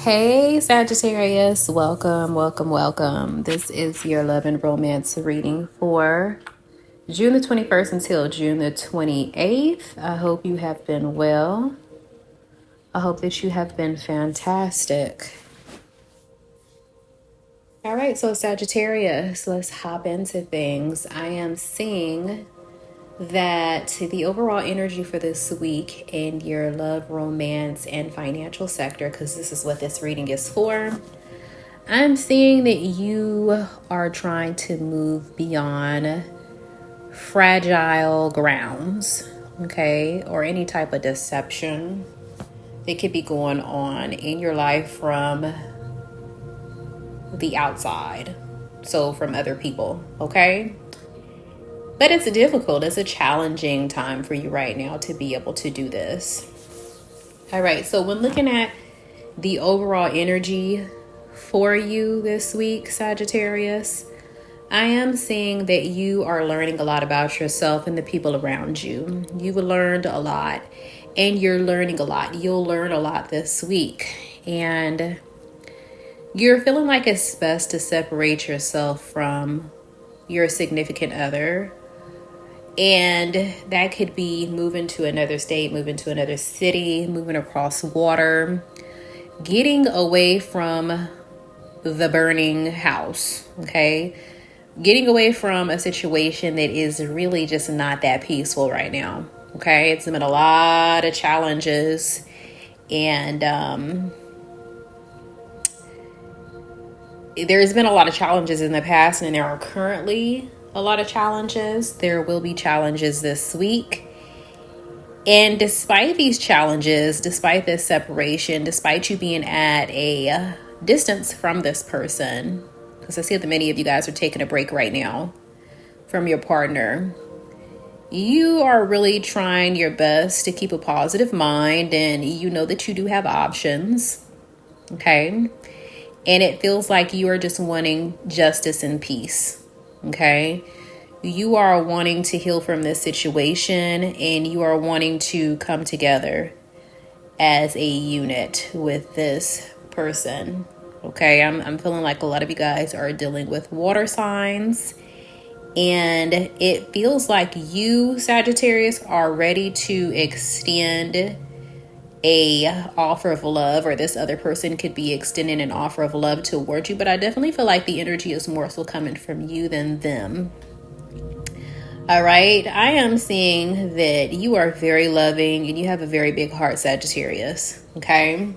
Hey Sagittarius, welcome. This is your love and romance reading for June the 21st until June the 28th. I hope you have been well. I hope that you have been fantastic. All right, so Sagittarius, let's hop into things. I am seeing that the overall energy for this week in your love, romance, and financial sector, because this is what this reading is for, I'm seeing that you are trying to move beyond fragile grounds, okay, or any type of deception that could be going on in your life from the outside, so from other people, okay? But it's difficult, it's a challenging time for you right now to be able to do this. All right, so when looking at the overall energy for you this week, Sagittarius, I am seeing that you are learning a lot about yourself and the people around you. You've learned a lot and you're learning a lot. You'll learn a lot this week. And you're feeling like it's best to separate yourself from your significant other. And that could be moving to another state, moving to another city, moving across water, getting away from the burning house, okay? Getting away from a situation that is really just not that peaceful right now, okay? It's been a lot of challenges, and there's been a lot of challenges in the past, and there are currently a lot of challenges. There will be challenges this week. And despite these challenges, despite this separation, despite you being at a distance from this person, because I see that many of you guys are taking a break right now from your partner, you are really trying your best to keep a positive mind, and you know that you do have options, okay? And it feels like you are just wanting justice and peace, okay? You are wanting to heal from this situation, and you are wanting to come together as a unit with this person. Okay, I'm feeling like a lot of you guys are dealing with water signs, and it feels like you, Sagittarius, are ready to extend a offer of love, or this other person could be extending an offer of love towards you, but I definitely feel like the energy is more so coming from you than them. All right, I am seeing that you are very loving and you have a very big heart, Sagittarius, okay?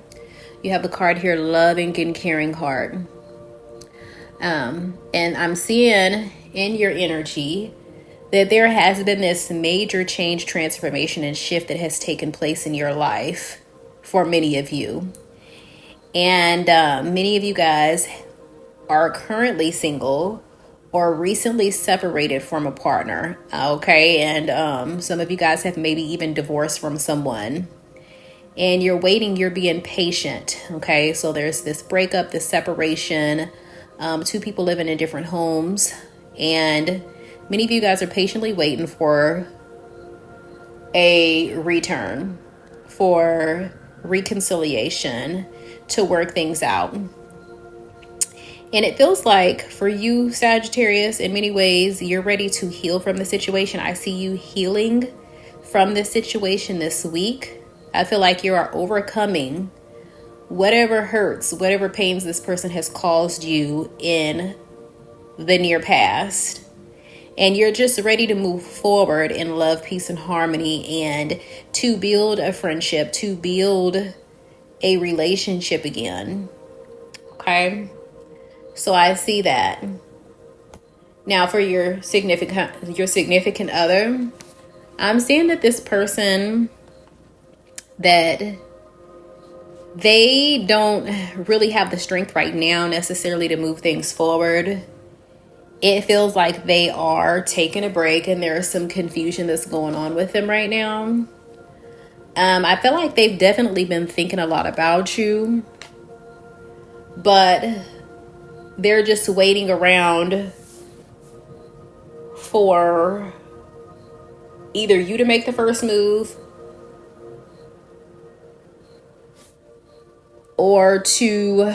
You have the card here, loving and caring heart. And I'm seeing in your energy that there has been this major change, transformation, and shift that has taken place in your life for many of you. And many of you guys are currently single or recently separated from a partner, okay? And some of you guys have maybe even divorced from someone. And you're waiting, you're being patient, okay? So there's this breakup, this separation, two people living in different homes. And many of you guys are patiently waiting for a return, for reconciliation, to work things out. And it feels like for you, Sagittarius, in many ways, you're ready to heal from the situation. I see you healing from this situation this week. I feel like you are overcoming whatever hurts, whatever pains this person has caused you in the near past. And you're just ready to move forward in love, peace, and harmony, and to build a friendship, to build a relationship again. Okay? So I see that. Now for your significant other, I'm seeing that this person, that they don't really have the strength right now necessarily to move things forward. It feels like they are taking a break, and there is some confusion that's going on with them right now. I feel like they've definitely been thinking a lot about you, but they're just waiting around for either you to make the first move or to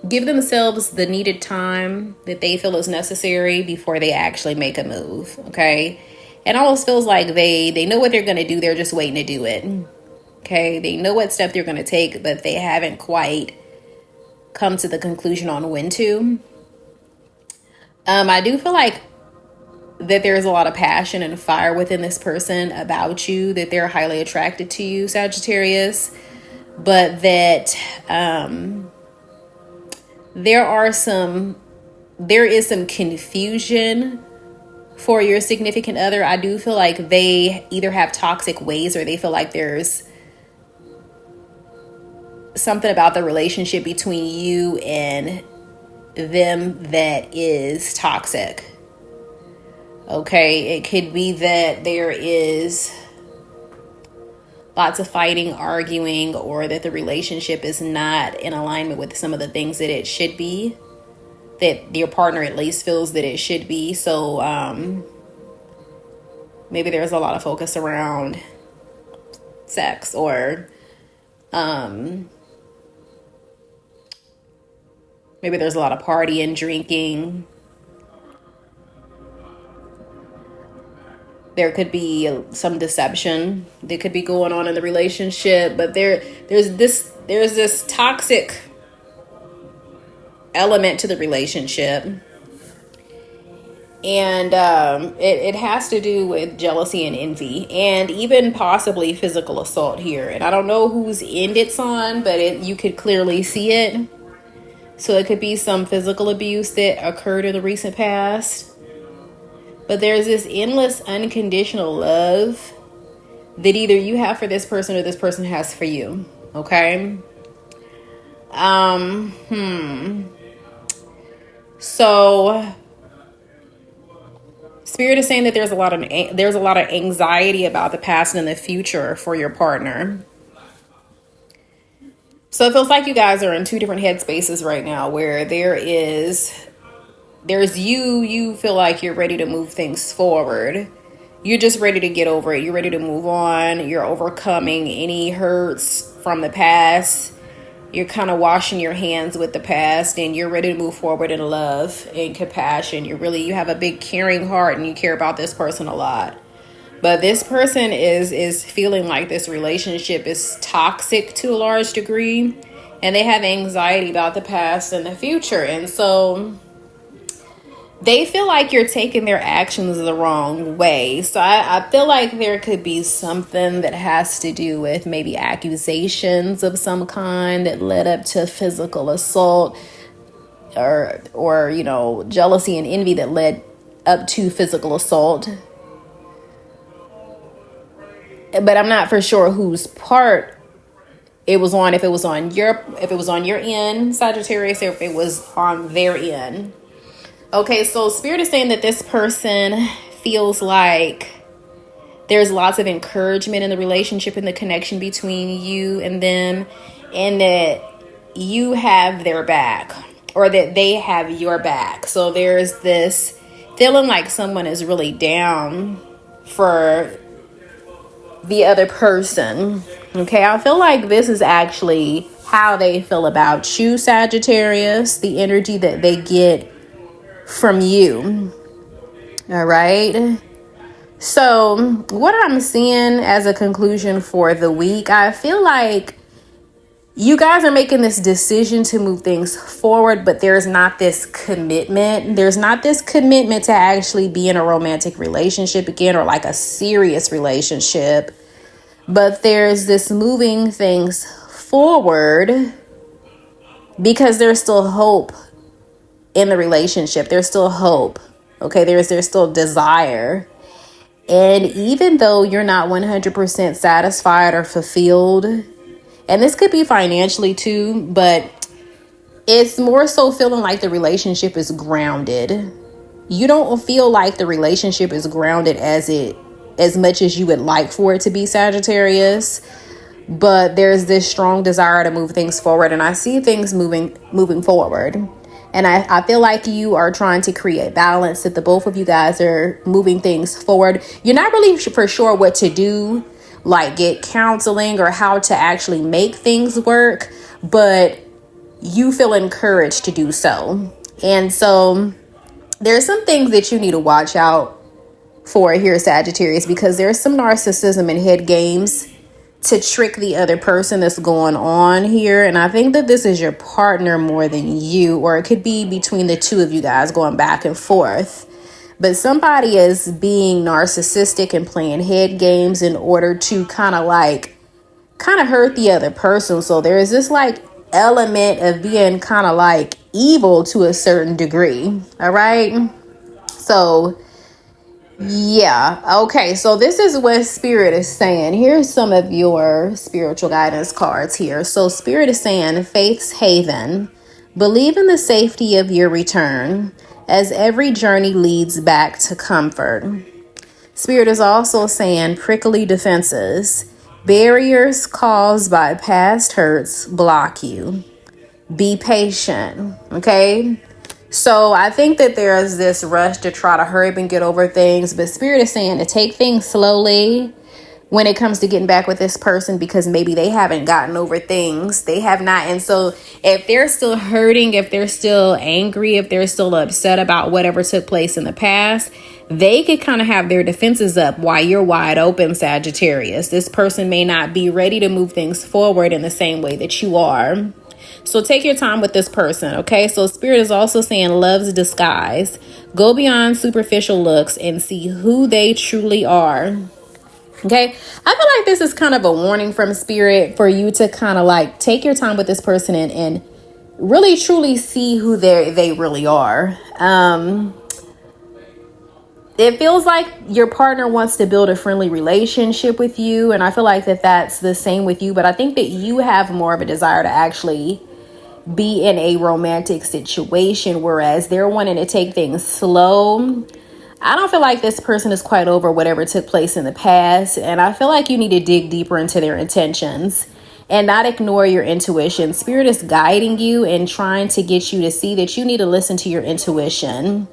give themselves the needed time that they feel is necessary before they actually make a move. Okay. It almost feels like they know what they're going to do. They're just waiting to do it. Okay. They know what step they're going to take, but they haven't quite come to the conclusion on when to. I do feel like that there's a lot of passion and fire within this person about you, that they're highly attracted to you, Sagittarius, but that there is some confusion for your significant other. I do feel like they either have toxic ways or they feel like there's something about the relationship between you and them that is toxic. Okay, it could be that there is lots of fighting, arguing, or that the relationship is not in alignment with some of the things that it should be, that your partner at least feels that it should be. So maybe there's a lot of focus around sex, or maybe there's a lot of partying, drinking. There could be some deception that could be going on in the relationship, but there's this toxic element to the relationship, and it has to do with jealousy and envy, and even possibly physical assault here. And I don't know whose end it's on, but you could clearly see it. So it could be some physical abuse that occurred in the recent past. But there's this endless unconditional love that either you have for this person or this person has for you. Okay? So Spirit is saying that there's a lot of anxiety about the past and the future for your partner. So it feels like you guys are in two different headspaces right now, where there's you feel like you're ready to move things forward. You're just ready to get over it. You're ready to move on. You're overcoming any hurts from the past. You're kind of washing your hands with the past, and you're ready to move forward in love and compassion. You have a big caring heart, and you care about this person a lot. But this person is feeling like this relationship is toxic to a large degree, and they have anxiety about the past and the future. And so they feel like you're taking their actions the wrong way. So I feel like there could be something that has to do with maybe accusations of some kind that led up to physical assault, or jealousy and envy that led up to physical assault. But I'm not for sure whose part it was on, if it was on your end, Sagittarius, or if it was on their end. Okay, so Spirit is saying that this person feels like there's lots of encouragement in the relationship and the connection between you and them, and that you have their back, or that they have your back. So there's this feeling like someone is really down for the other person. Okay, I feel like this is actually how they feel about you, Sagittarius, the energy that they get from you. All right. So what I'm seeing as a conclusion for the week, I feel like you guys are making this decision to move things forward, but there's not this commitment. There's not this commitment to actually be in a romantic relationship again, or like a serious relationship. But there's this moving things forward because there's still hope in the relationship. There's still hope. Okay, there's still desire. And even though you're not 100% satisfied or fulfilled, and this could be financially too, but it's more so feeling like the relationship is grounded. You don't feel like the relationship is grounded as much as you would like for it to be, Sagittarius. But there's this strong desire to move things forward, and I see things moving forward. And I feel like you are trying to create balance, that the both of you guys are moving things forward. You're not really for sure what to do, like get counseling or how to actually make things work. but you feel encouraged to do so. And so there's some things that you need to watch out for here, Sagittarius, because there's some narcissism and head games to trick the other person that's going on here. And I think that this is your partner more than you, or it could be between the two of you guys going back and forth. But somebody is being narcissistic and playing head games in order to kind of hurt the other person. So there is this like element of being kind of like evil to a certain degree. All right. So yeah. Okay. So this is what Spirit is saying. Here's some of your spiritual guidance cards here. So Spirit is saying faith's haven. Believe in the safety of your return, as every journey leads back to comfort. Spirit is also saying prickly defenses. Barriers caused by past hurts block you. Be patient. Okay. So I think that there's this rush to try to hurry up and get over things, but Spirit is saying to take things slowly when it comes to getting back with this person, because maybe they haven't gotten over things. They have not. And so if they're still hurting, if they're still angry, if they're still upset about whatever took place in the past, they could kind of have their defenses up while you're wide open, Sagittarius. This person may not be ready to move things forward in the same way that you are. So take your time with this person, okay? So Spirit is also saying love's disguise. Go beyond superficial looks and see who they truly are. Okay? I feel like this is kind of a warning from Spirit for you to kind of like take your time with this person and really truly see who they really are. It feels like your partner wants to build a friendly relationship with you, and I feel like that's the same with you, but I think that you have more of a desire to actually be in a romantic situation, whereas they're wanting to take things slow. I don't feel like this person is quite over whatever took place in the past, and I feel like you need to dig deeper into their intentions and not ignore your intuition. Spirit is guiding you and trying to get you to see that you need to listen to your intuition.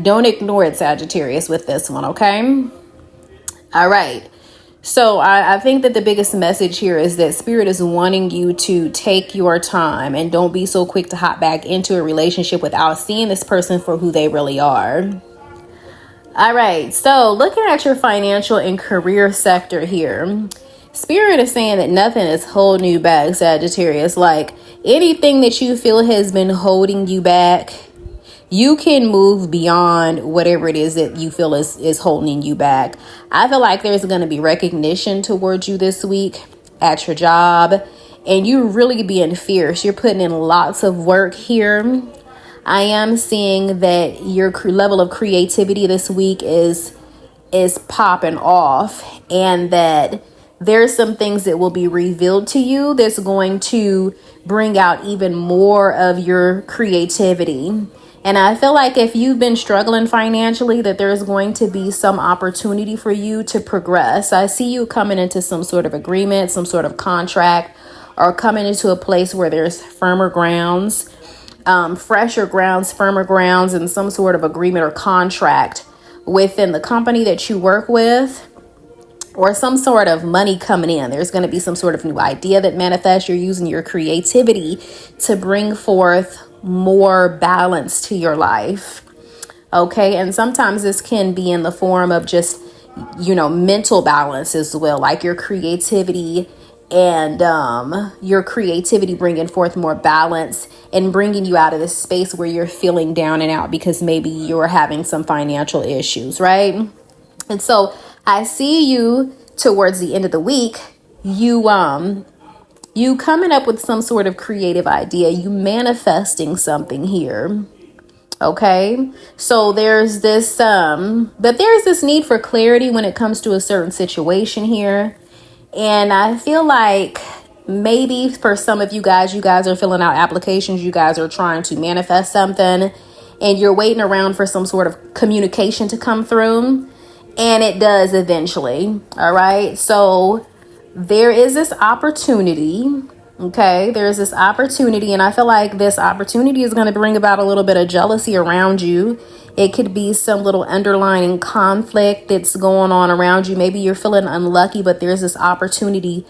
Don't ignore it, Sagittarius, with this one, okay? All right. So I think that the biggest message here is that Spirit is wanting you to take your time and don't be so quick to hop back into a relationship without seeing this person for who they really are. All right. So looking at your financial and career sector here, Spirit is saying that nothing is holding you back, Sagittarius. Like anything that you feel has been holding you back, you can move beyond whatever it is that you feel is holding you back. I feel like there's going to be recognition towards you this week at your job, and you really being fierce. You're putting in lots of work here. I am seeing that your level of creativity this week is popping off, and that there's some things that will be revealed to you that's going to bring out even more of your creativity. And I feel like if you've been struggling financially, that there's going to be some opportunity for you to progress. I see you coming into some sort of agreement, some sort of contract, or coming into a place where there's firmer grounds, fresher grounds, firmer grounds, and some sort of agreement or contract within the company that you work with, or some sort of money coming in. There's going to be some sort of new idea that manifests. You're using your creativity to bring forth more balance to your life. Okay. And sometimes this can be in the form of just, mental balance as well, like your creativity and your creativity bringing forth more balance and bringing you out of this space where you're feeling down and out because maybe you're having some financial issues, right? And so I see you towards the end of the week, you coming up with some sort of creative idea, you manifesting something here. Okay. So there's this, but there's this need for clarity when it comes to a certain situation here. And I feel like maybe for some of you guys are filling out applications, you guys are trying to manifest something, and you're waiting around for some sort of communication to come through. And it does eventually. All right. So there is this opportunity. Okay. There's this opportunity. And I feel like this opportunity is going to bring about a little bit of jealousy around you. It could be some little underlying conflict that's going on around you. Maybe you're feeling unlucky, but there's this opportunity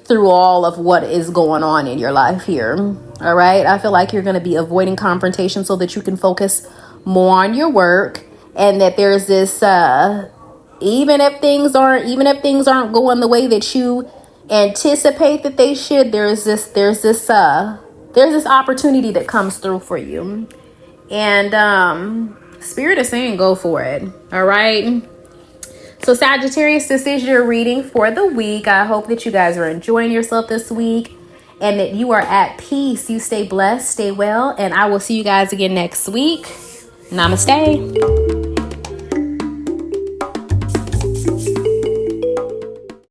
through all of what is going on in your life here. All right. I feel like you're going to be avoiding confrontation so that you can focus more on your work, and that there's this, even if things aren't going the way that you anticipate that they should, there's this opportunity that comes through for you. And Spirit is saying go for it. All right. So Sagittarius, this is your reading for the week. I hope that you guys are enjoying yourself this week and that you are at peace. You stay blessed, stay well, and I will see you guys again next week. Namaste.